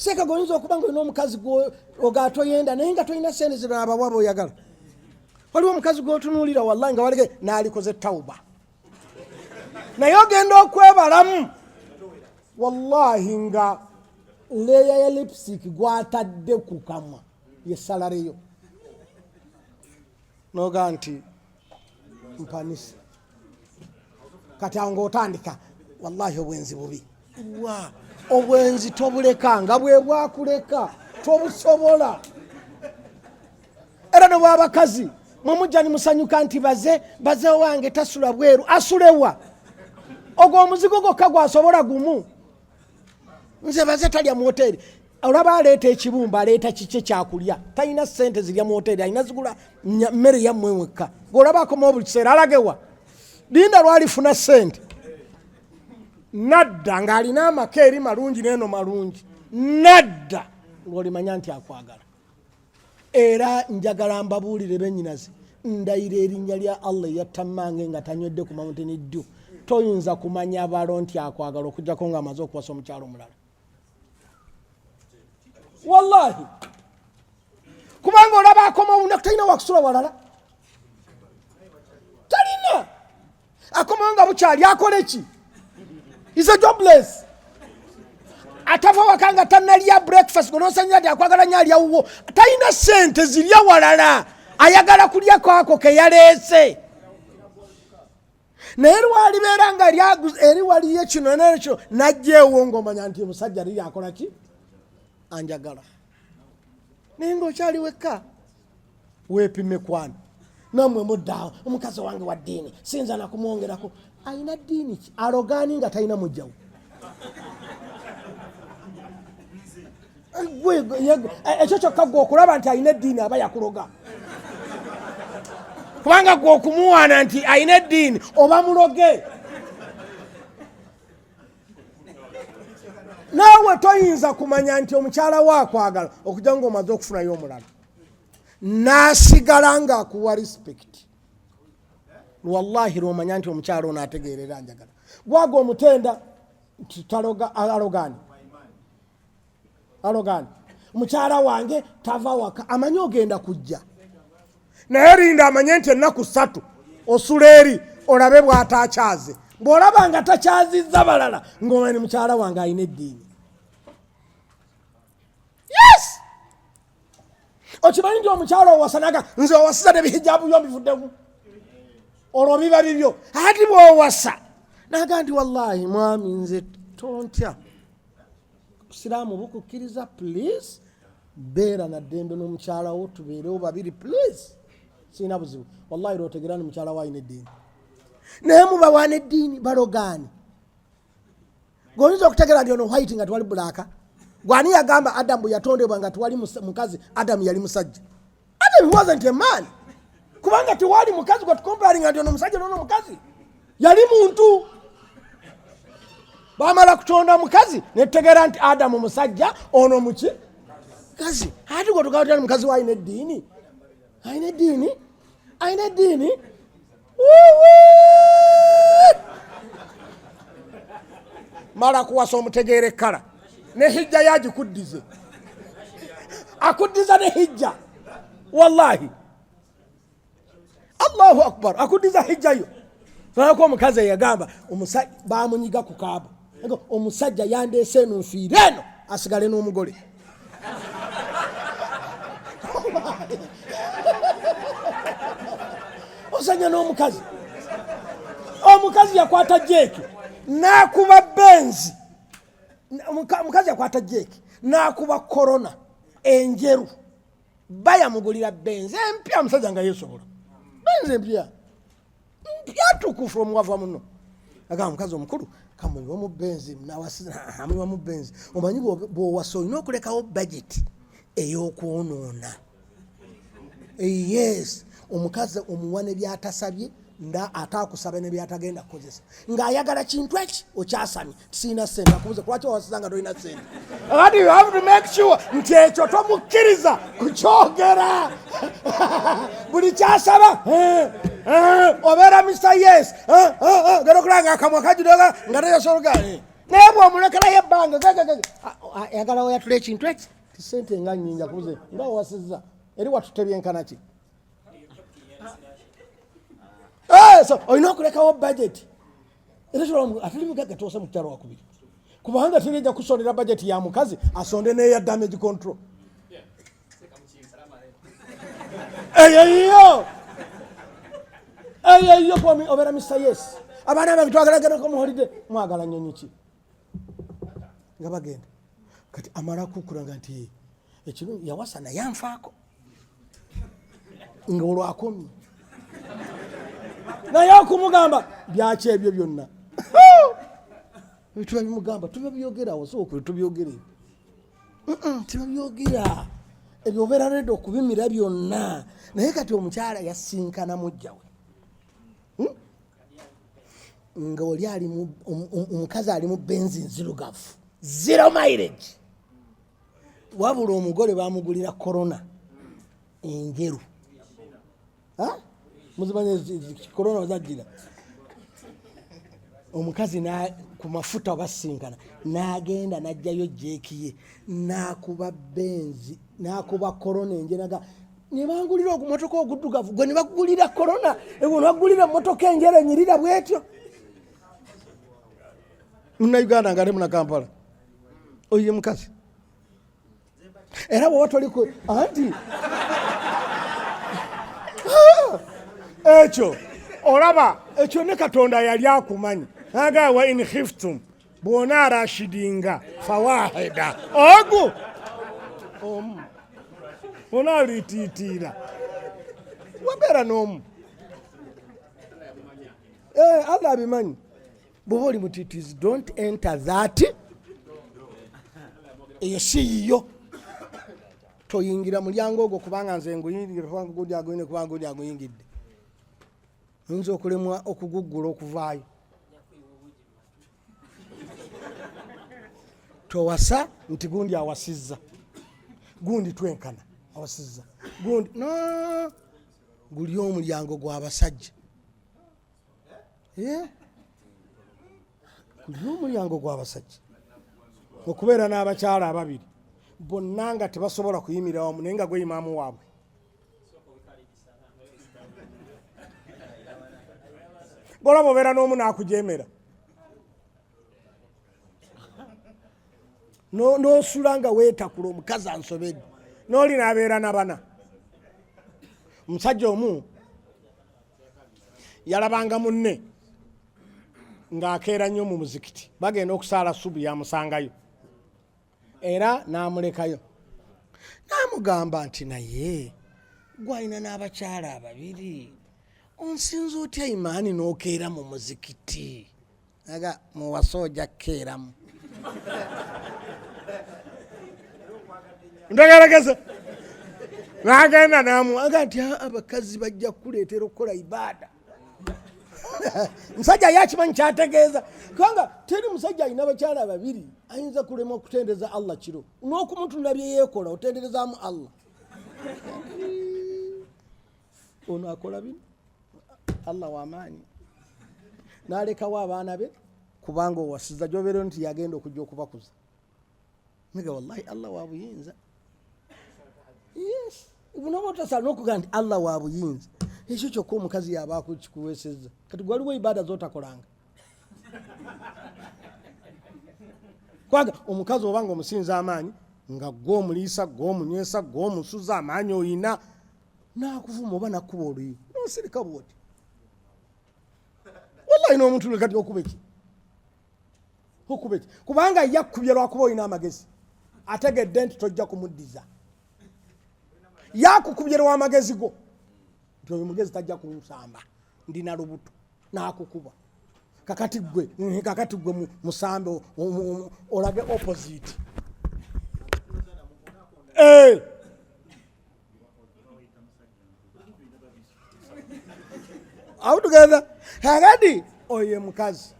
Ssekkadde oyinza okuba ng'olina omukazi ogatoyenda naye nga tolina sente zirala abawaba oyagala. Waliwo omukazi gw'otunuulira wallahi nga walege n'alikoze tawuba. Naye ogenda okwebalamu wallahi nga leya ya lipstick gwatadde ku kamwa yesalareyo. Noga nti mpanisa. Kati awo ng'otandika wallahi obwenzi bubi. Obwenzi tobuleka nga bwe bwakuleka tobusobola. Era ne bw'abakazi mumujja ni musanyuka nti baze wange tasula bweru asulewa. Ogwo omuzigo gwokka gwasobola gumu. Nze baze talya mu hoteri. Olaba aleeta ekibumba aleeta kiki kyakulya. Talina ssente zirya mu hoteri alina zigula mmere yammwe mwekka. Ng'olaba akoma buli kiseera alagewa. Linda lwalifuna ssente. Nadda ng'alina amakeeri malungi n'eno malungi. Nadda ng'olimanya nti akwagala. Era njagala mbabuulire bennyinaze. Ndayira erinnya lya Allah yattammange nga tanywedde ku Mountain Dew. Toyinza kumanya abalo nti akwagala okujjako ng'amaze okuwasa omukyalo omulala. Wallahi. Kubanga olaba akoma obunaku talina wakusula walala. Talina. Akoma nga bukyali akole ki? He's a jobless. Atava wakanga tanalya breakfast gonosanya nti akwagala nnyo alya wuwo. Talina ssente zirya walala. Ayagala kulya kwako ke yaleese. Naye lwalibeera nga eri waliyo kino nekyo najjeewo ng'omanya nti omusajja liri akola ki? Anjagala. Naye ng'okyali wekka weepime kwani. Namwe muddaawo omukazi wange wa ddiini sinza na kumwongerako. Alina ddiini ki? Arogaani nga talina mujjawo. Ekyo kyokka gwe okulaba nti alina eddiini aba yakuloga. Kubanga gwe okumuwaana nti alina eddiini oba muloge. Naawe toyinza kumanya nti omukyala wa akwagala okujja ng'omaze okufunayo omulala. N'asigala ng'akuwa respect. Wallahi lw'omanya nti omukyala ono ategeerera njagala. Gwaga omutenda taloga alogaani. Alogaani. Mukyala wange tava waka amanyi ogenda kujja. Naye linda amanye nti ennaku 3 osula eri olabe bw'ataakyaze. Bw'olaba nga takyazizza balala ng'omanya mukyala wange alina eddiini. Yes! Okimanyi nti omukyala owasanaga nze owasiza ne bihijabu byo mbivuddemu. Olwo biba bibyo. Ati bw'owasa naga nti wallahi mwami nze tontya. Siraamu bukukkiriza please. Beera na ddembe n'omukyala wo tubeerewo babiri please. Sina buzibu. Wallahi lw'otegeera ni mukyala wo alina eddiini. Naye mubawaana eddiini balogaani. G'oyinza okutegeera nti ono white nga tewali bulaaka. Gwani yagamba Adamu yatondebwa nga tewali mukazi. Adamu yali musajja. Adam wasn't a man. Kubanga tewali mukazi gwe tukomparinga nti ono musajja n'ono mukazi. Yali muntu. Bamala kutonda mukazi ne tutegeera nti Adamu musajja ono muki? Mukazi. Ate gwe tugamba nti mukazi wa alina eddiini. Alina eddiini? Alina eddiini? Mala kuwasa omutegeera ekkala. Ne hijja yagikuddize. Akuddiza ne hijja. Wallahi. Allahu akbar. Akuddiza hijja yo. Fanako omukazi yagamba omusajja baamunyiga ku kaabo. Omusajja yandeese eno nfiire eno asigale n'omugole. Osanya n'omukazi. Omukazi yakwata jeeki n'akuba benzi. Omukazi yakwata jeeki n'akuba korona enjeru. Bayamugulira benzi empya omusajja nga yeesobola. Benzi empya. Yatukufu omwava muno. Agamba mukazi omukulu kamuyiwa mu benzi n'awasiza amuyiwa mu benzi. Omanyi bw'owasa olina okulekawo budget ey'okwonoona. Yes. Omukazi omuwa ne byatasabye nda ataakusaba ne byatagenda kukozesa. Ng'ayagala kintu eki okyasamye tisina ssente akubuze lwaki owasiza nga tolina ssente. But you have to make sure nti ekyo tomukkiriza kukyogera. Buli kyasaba obeera Mr. Yes. Gero kulanga akamwa kajidoga nga teyasologane. naye bw'omulekerayo ebbanga ayagala oyatula ekintu eki tisente nga nnyinja kuze nga owasizza eri watutebyenkana ki so olina okulekawo budget era atali mugagga tuwasa mu kyalo wakubiri kubanga tirijja kusondera budget ya mukazi asonde neya damage control eyo obera Mr. Yes abaana bange twagalaganako mu holiday mwagala nnyonyi ki nga bagenda kati amala kukulaga nti ekino yawasa naye anfaako nga olwakomye naye okumugamba byaki ebyo byonna tubabimugamba tubabyogerawo sookwe tubyogere tubabyogera ebyo obeera redde okubimira byonna naye kati omukyala yasinkana mujjawe nga oli omukazi ali mu benzi nzirugavu 0 mileage wabula omugole bamugulira korona enjeru muzimanye korona wazajira omukazi ku mafuta basinkana n'agenda n'ajjayo jeeki ye n'akuba benzi n'akuba korona enjeraga ne bangulira ogumotoka oguddugavu gwe ne bagulira korona ebwo bagulira motoka enjera enyirira bwetyo muna Uganda ngale muna Kampala oye mukazi era bwe watoliko anti ekyo olaba ekyo ne Katonda yali akumanyi aga wa in khiftum bona arashidinga fawahida ogu bona lititira wabera nomu Allah abimanyi bw'oli mutitizi don't enter that eyo siyo toyingira mulyango ogwo kubanga nze nguyingira kubanga gudi agoine kubanga gudi agoyingidde nzo okulemwa okuguggula okuvaayo towasa nti gundi awasizza gundi twenkana awasizza gundi no guli omulyango gw'abasajja guli omulyango gw'abasajja okubeera n'abakyala ababiri bonna nga tebasobola kuyimirira wamu naye nga gwe imaamu waabwe golaba obeera n'omu n'akujemera n'osula nga weetakula omukazi ansobedde n'oli n'abeera n'abana omusajja omu yalabanga munne ng'akeera nnyo mu muzikiti bagenda okusaala subu yamusangayo era n'amulekayo n'amugamba nti naye gwalina n'abakyala ababiri onsinza otya imaani n'okeera mu muzikiti aga muwasa ojja kukeeramu ntegeregese n'agenda n'amuwaga nti abakazi bajja kukuleetera okukola ibaada musajja yakimanyi kyategeeza kubanga teri musajja alina abakyala babiri ayinza kulema okutendeza Allah kiro n'okumutunda bye yeekola otenderezaamu Allah ono akola bino Allah w'amaanyi n'alekawo abaana be kubanga owasizza gy'obeera nti yagenda okujja okubakuza niga wallahi Allah wa buyinza yes ubunoba otasala n'okugamba nti Allah wa buyinza ekyo kyokka omukazi yabaako kikuweesezza kati gwaliwo ibaada z'otakolanga kwaga omukazi obanga omusinza amaanyi nga gw'omuliisa gw'omunywesa gw'omusuza amaanyi oyina n'akuvuma oba nakkuba oluyi n'osirika bwoti wallahi n'omuntu lekati okuba eki kubanga yakkubye lwakuba olina amagezi ategedde nti tojja kumuddiza yakukubye lw'amagezi go nti oyo mugezi tajja kumusamba ndina lubuto n'akukuba kakati gwe musambe olage opposite out together kakati oye mukazi